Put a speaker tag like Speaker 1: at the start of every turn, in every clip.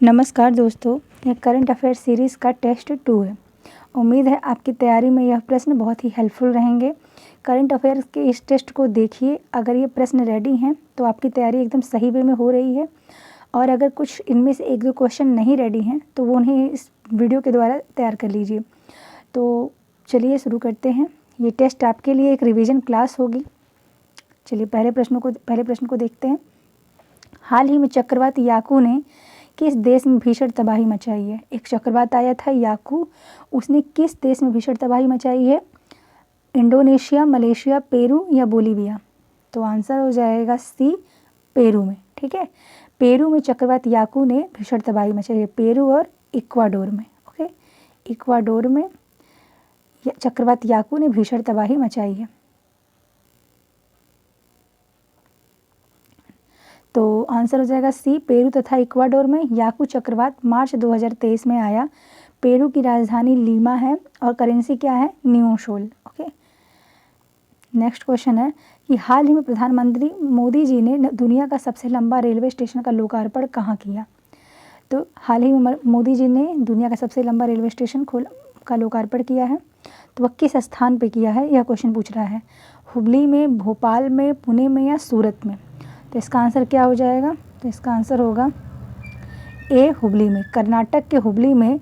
Speaker 1: नमस्कार दोस्तों, यह करंट अफेयर सीरीज़ का टेस्ट 2 है। उम्मीद है आपकी तैयारी में यह प्रश्न बहुत ही हेल्पफुल रहेंगे। करंट अफेयर्स के इस टेस्ट को देखिए, अगर ये प्रश्न रेडी हैं तो आपकी तैयारी एकदम सही वे में हो रही है, और अगर कुछ इनमें से एक दो क्वेश्चन नहीं रेडी हैं तो वो उन्हें इस वीडियो के द्वारा तैयार कर लीजिए। तो चलिए शुरू करते हैं। ये टेस्ट आपके लिए एक रिवीजन क्लास होगी। चलिए पहले प्रश्न को देखते हैं। हाल ही में चक्रवात याकू ने किस देश में भीषण तबाही मचाई है? एक चक्रवात आया था याकू, उसने किस देश में भीषण तबाही मचाई है? इंडोनेशिया, मलेशिया, पेरू या बोलीविया? तो आंसर हो जाएगा सी, पेरू में। ठीक है, पेरू में चक्रवात याकू ने भीषण तबाही मचाई है। पेरू और इक्वाडोर में। ओके, इक्वाडोर में चक्रवात याकू ने भीषण तबाही मचाई है। तो आंसर हो जाएगा सी, पेरू तथा इक्वाडोर में। याकू चक्रवात मार्च 2023 में आया। पेरू की राजधानी लीमा है और करेंसी क्या है? New sol. Okay, next question है कि हाल ही में प्रधानमंत्री मोदी जी ने दुनिया का सबसे लंबा रेलवे स्टेशन का लोकार्पण कहाँ किया? तो हाल ही में मोदी जी ने दुनिया का सबसे लंबा रेलवे स्टेशन का लोकार्पण किया है, तो वह किस स्थान पर किया है, यह क्वेश्चन पूछ रहा है। हुबली में, भोपाल में, पुणे में या सूरत में? तो इसका आंसर क्या हो जाएगा? तो इसका आंसर होगा ए, हुबली में। कर्नाटक के हुबली में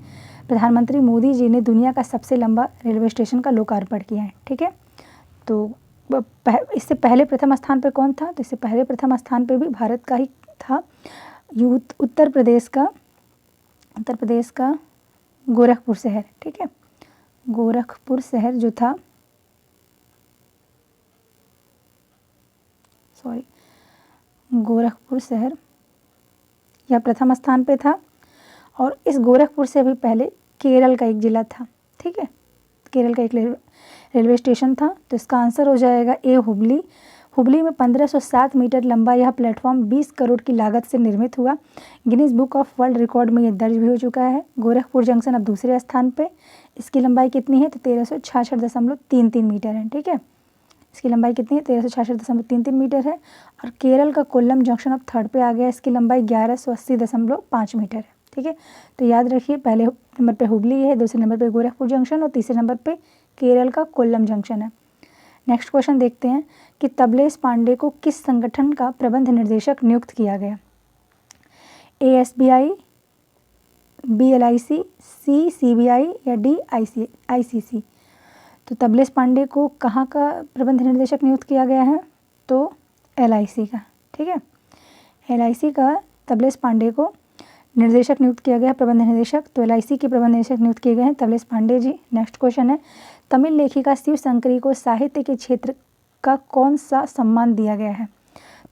Speaker 1: प्रधानमंत्री मोदी जी ने दुनिया का सबसे लंबा रेलवे स्टेशन का लोकार्पण किया है। ठीक है, तो इससे पहले प्रथम स्थान पर कौन था? तो इससे पहले प्रथम स्थान पर भी भारत का ही था। उत्तर प्रदेश का गोरखपुर शहर। ठीक है, गोरखपुर शहर जो था, गोरखपुर शहर यह प्रथम स्थान पे था, और इस गोरखपुर से भी पहले केरल का एक ज़िला था। ठीक है, केरल का एक रेलवे स्टेशन था। तो इसका आंसर हो जाएगा ए, हुबली। हुबली में 1507 मीटर लंबा यह प्लेटफॉर्म 20 करोड़ की लागत से निर्मित हुआ। Guinness book of world record में यह दर्ज भी हो चुका है। गोरखपुर जंक्शन अब दूसरे स्थान पे। इसकी लंबाई कितनी है? तो 1366.33 मीटर है। ठीक है, इसकी लंबाई कितनी है? 1366.33 मीटर है। और केरल का कोल्लम जंक्शन अब थर्ड पे आ गया। इसकी लंबाई 1180.5 मीटर है। ठीक है, तो याद रखिए, पहले नंबर पे हुबली है, दूसरे नंबर पे गोरखपुर जंक्शन और तीसरे नंबर पे केरल का कोल्लम जंक्शन है। नेक्स्ट क्वेश्चन देखते हैं कि तबलेश पांडे को किस संगठन का प्रबंध निर्देशक नियुक्त किया गया? ASBI, BLIC, C, CBI या D, ICC? तो तबलेश पांडे को कहाँ का प्रबंध निर्देशक नियुक्त किया गया है? तो LIC का। ठीक है, LIC का तबलेश पांडे को निर्देशक नियुक्त किया गया, प्रबंध निर्देशक। तो LIC के प्रबंध निर्देशक नियुक्त किए गए हैं तबलेश पांडे जी। नेक्स्ट क्वेश्चन है, तमिल लेखिका शिव शंकरी को साहित्य के क्षेत्र का कौन सा सम्मान दिया गया है?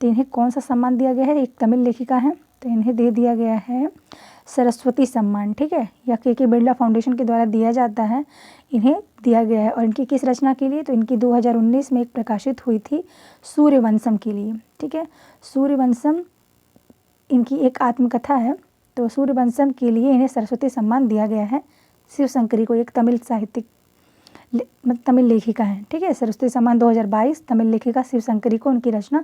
Speaker 1: तो इन्हें कौन सा सम्मान दिया गया है? एक तमिल लेखिका है, तो इन्हें दे दिया गया है सरस्वती सम्मान। ठीक है, यह के बिरला फाउंडेशन के द्वारा दिया जाता है, इन्हें दिया गया है। और इनकी किस रचना के लिए? तो इनकी 2019 में एक प्रकाशित हुई थी सूर्यवंशम के लिए। ठीक है, सूर्यवंशम इनकी एक आत्मकथा है, तो सूर्यवंशम के लिए इन्हें सरस्वती सम्मान दिया गया है। शिव शंकरी को, एक तमिल तमिल लेखिका है। ठीक है, सरस्वती सम्मान 2022 तमिल लेखिका शिव शंकरी को उनकी रचना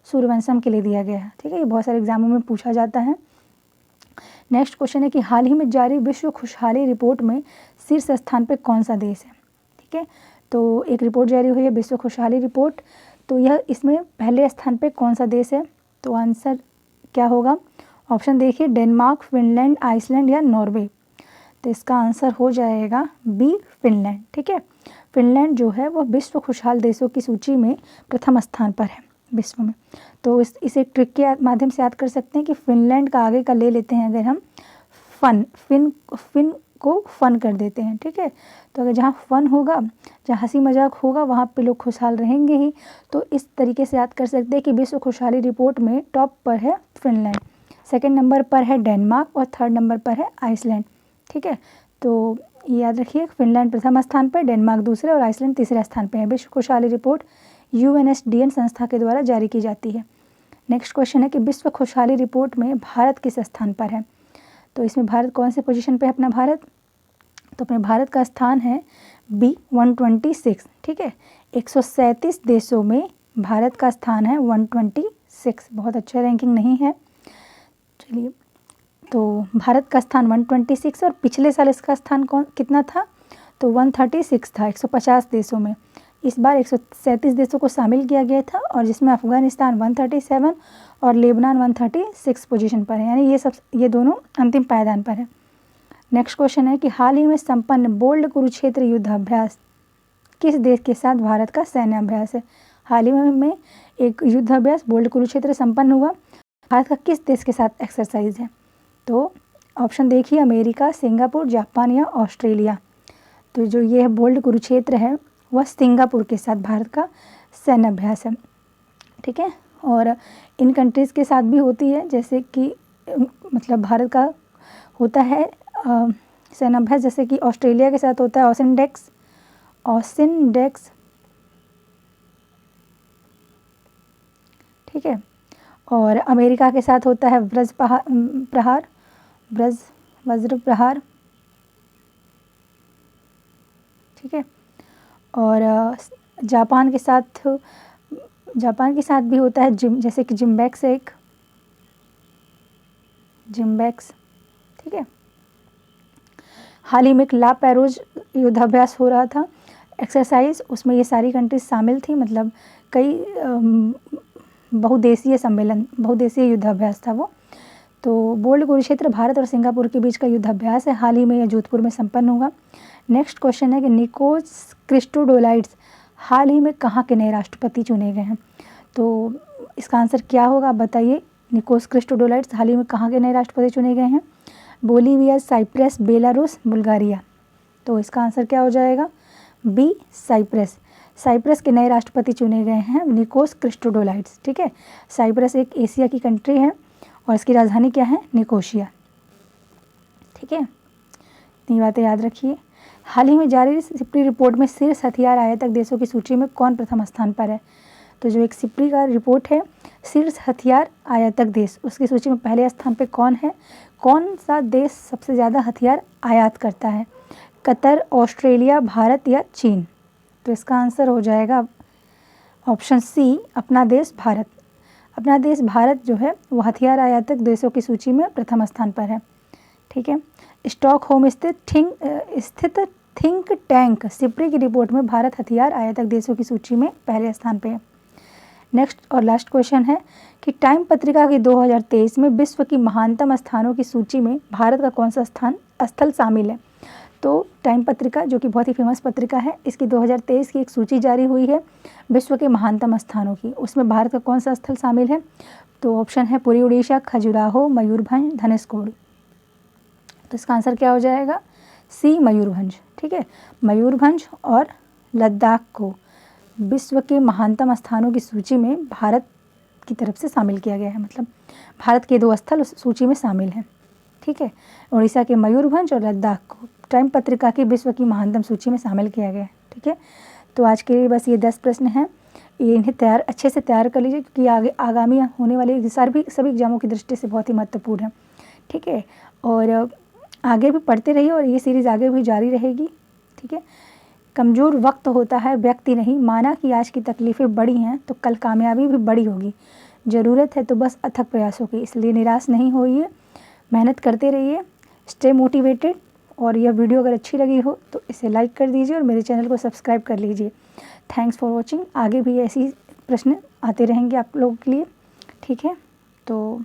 Speaker 1: सूर्यवंशम के लिए दिया गया है। ठीक है, ये बहुत सारे एग्जामों में पूछा जाता है। नेक्स्ट क्वेश्चन है कि हाल ही में जारी विश्व खुशहाली रिपोर्ट में शीर्ष स्थान पर कौन सा देश है? ठीक है, तो एक रिपोर्ट जारी हुई है विश्व खुशहाली रिपोर्ट, तो यह इसमें पहले स्थान पर कौन सा देश है? तो आंसर क्या होगा? ऑप्शन देखिए, डेनमार्क, फिनलैंड, आइसलैंड या नॉर्वे? तो इसका आंसर हो जाएगा बी, फिनलैंड। ठीक है, फिनलैंड जो है वह विश्व खुशहाल देशों की सूची में प्रथम स्थान पर है विश्व में। तो इसे ट्रिक के माध्यम से याद कर सकते हैं कि फिनलैंड का आगे का ले लेते हैं, अगर हम फिन को फन कर देते हैं। ठीक है, तो अगर जहाँ फन होगा, जहाँ हंसी मजाक होगा, वहाँ पे लोग खुशहाल रहेंगे ही। तो इस तरीके से याद कर सकते हैं कि विश्व खुशहाली रिपोर्ट में टॉप पर है फिनलैंड, सेकंड नंबर पर है डेनमार्क और थर्ड नंबर पर है आइसलैंड। ठीक है, तो याद रखिए, फिनलैंड प्रथम स्थान पर, डेनमार्क दूसरे और आइसलैंड तीसरे स्थान पर है। विश्व खुशहाली रिपोर्ट UNSDN संस्था के द्वारा जारी की जाती है। नेक्स्ट क्वेश्चन है कि विश्व खुशहाली रिपोर्ट में भारत किस स्थान पर है? तो इसमें भारत कौन से पोजीशन पे है अपना भारत? तो अपने भारत का स्थान है B, 126। ठीक है, 137 देशों में भारत का स्थान है 126। बहुत अच्छा रैंकिंग नहीं है। चलिए तो भारत का स्थान 126 और पिछले साल इसका स्थान कितना था, तो 136 था 150 देशों में। इस बार 137 देशों को शामिल किया गया था और जिसमें अफगानिस्तान 137 और लेबनान 136 पोजीशन पर है, यानी ये दोनों अंतिम पायदान पर है। नेक्स्ट क्वेश्चन है कि हाल ही में संपन्न बोल्ड कुरुक्षेत्र युद्धाभ्यास किस देश के साथ भारत का सैन्य अभ्यास है। हाल ही में एक युद्धाभ्यास बोल्ड कुरुक्षेत्र संपन्न हुआ, भारत का किस देश के साथ एक्सरसाइज है, तो ऑप्शन देखिए अमेरिका, सिंगापुर, जापान या ऑस्ट्रेलिया। तो जो ये बोल्ड कुरुक्षेत्र है वह सिंगापुर के साथ भारत का सैन्य अभ्यास है, ठीक है। और इन कंट्रीज़ के साथ भी होती है, जैसे कि मतलब भारत का होता है सैन्य अभ्यास, जैसे कि ऑस्ट्रेलिया के साथ होता है ऑसिनडेक्स, ठीक है। और अमेरिका के साथ होता है वज्र प्रहार, ठीक है। और जापान के साथ भी होता है जैसे कि जिम्बैक्स, ठीक है। हाल ही में एक ला पेरोज युद्धाभ्यास हो रहा था एक्सरसाइज, उसमें ये सारी कंट्रीज शामिल थी, मतलब कई बहुदेशीय युद्धाभ्यास था वो। तो बोल्ड कुरुक्षेत्र भारत और सिंगापुर के बीच का युद्धाभ्यास है, हाल ही में यह जोधपुर में संपन्न हुआ। नेक्स्ट क्वेश्चन है कि निकोस क्रिस्टोडोलाइड्स हाल ही में कहाँ के नए राष्ट्रपति चुने गए हैं, तो इसका आंसर क्या होगा आप बताइए। निकोस क्रिस्टोडोलाइड्स हाल ही में कहाँ के नए राष्ट्रपति चुने गए हैं, बोलीविया, साइप्रस, बेलारूस, बुल्गारिया। तो इसका आंसर क्या हो जाएगा, बी साइप्रस के नए राष्ट्रपति चुने गए हैं निकोस क्रिस्टोडोलाइड्स, ठीक है। साइप्रस एक एशिया की कंट्री है और इसकी राजधानी क्या है, निकोशिया, ठीक है। इतनी बातें याद रखिए। हाल ही में जारी सिप्री रिपोर्ट में शीर्ष हथियार आयातक देशों की सूची में कौन प्रथम स्थान पर है, तो जो एक सिप्री का रिपोर्ट है शीर्ष हथियार आयातक देश, उसकी सूची में पहले स्थान पे कौन है, कौन सा देश सबसे ज़्यादा हथियार आयात करता है, कतर, ऑस्ट्रेलिया, भारत या चीन। तो इसका आंसर हो जाएगा ऑप्शन सी, अपना देश भारत। अपना देश भारत जो है वो हथियार आयातक देशों की सूची में प्रथम स्थान पर है, ठीक है। स्टॉकहोम स्थित थिंक टैंक सिप्री की रिपोर्ट में भारत हथियार आयातक देशों की सूची में पहले स्थान पे है। नेक्स्ट और लास्ट क्वेश्चन है कि टाइम पत्रिका की 2023 में विश्व की महानतम स्थानों की सूची में भारत का कौन सा स्थल शामिल है। तो टाइम पत्रिका जो कि बहुत ही फेमस पत्रिका है, इसकी 2023 की एक सूची जारी हुई है विश्व के महानतम स्थानों की, उसमें भारत का कौन सा स्थल शामिल है, तो ऑप्शन है पुरी उड़ीसा, खजुराहो, मयूरभंज, धनेशकोडी। तो इसका आंसर क्या हो जाएगा, सी, मयूरभंज, ठीक है। मयूरभंज और लद्दाख को विश्व के महानतम स्थानों की सूची में भारत की तरफ से शामिल किया गया है, मतलब भारत के 2 स्थल उस सूची में शामिल हैं, ठीक है। उड़ीसा के मयूरभंज और लद्दाख को टाइम पत्रिका की विश्व की महानतम सूची में शामिल किया गया है, ठीक है। तो आज के बस ये 10 प्रश्न हैं, ये इन्हें अच्छे से तैयार कर लीजिए क्योंकि आगामी होने वाले सभी एग्जामों की दृष्टि से बहुत ही महत्वपूर्ण है, ठीक है। और आगे भी पढ़ते रहिए और ये सीरीज़ आगे भी जारी रहेगी, ठीक है। कमज़ोर वक्त होता है व्यक्ति नहीं, माना कि आज की तकलीफ़ें बड़ी हैं तो कल कामयाबी भी बड़ी होगी, ज़रूरत है तो बस अथक प्रयासों की, इसलिए निराश नहीं होइए, मेहनत करते रहिए, स्टे मोटिवेटेड। और यह वीडियो अगर अच्छी लगी हो तो इसे लाइक कर दीजिए और मेरे चैनल को सब्सक्राइब कर लीजिए। Thanks for watching. आगे भी ऐसी प्रश्न आते रहेंगे आप लोगों के लिए, ठीक है। तो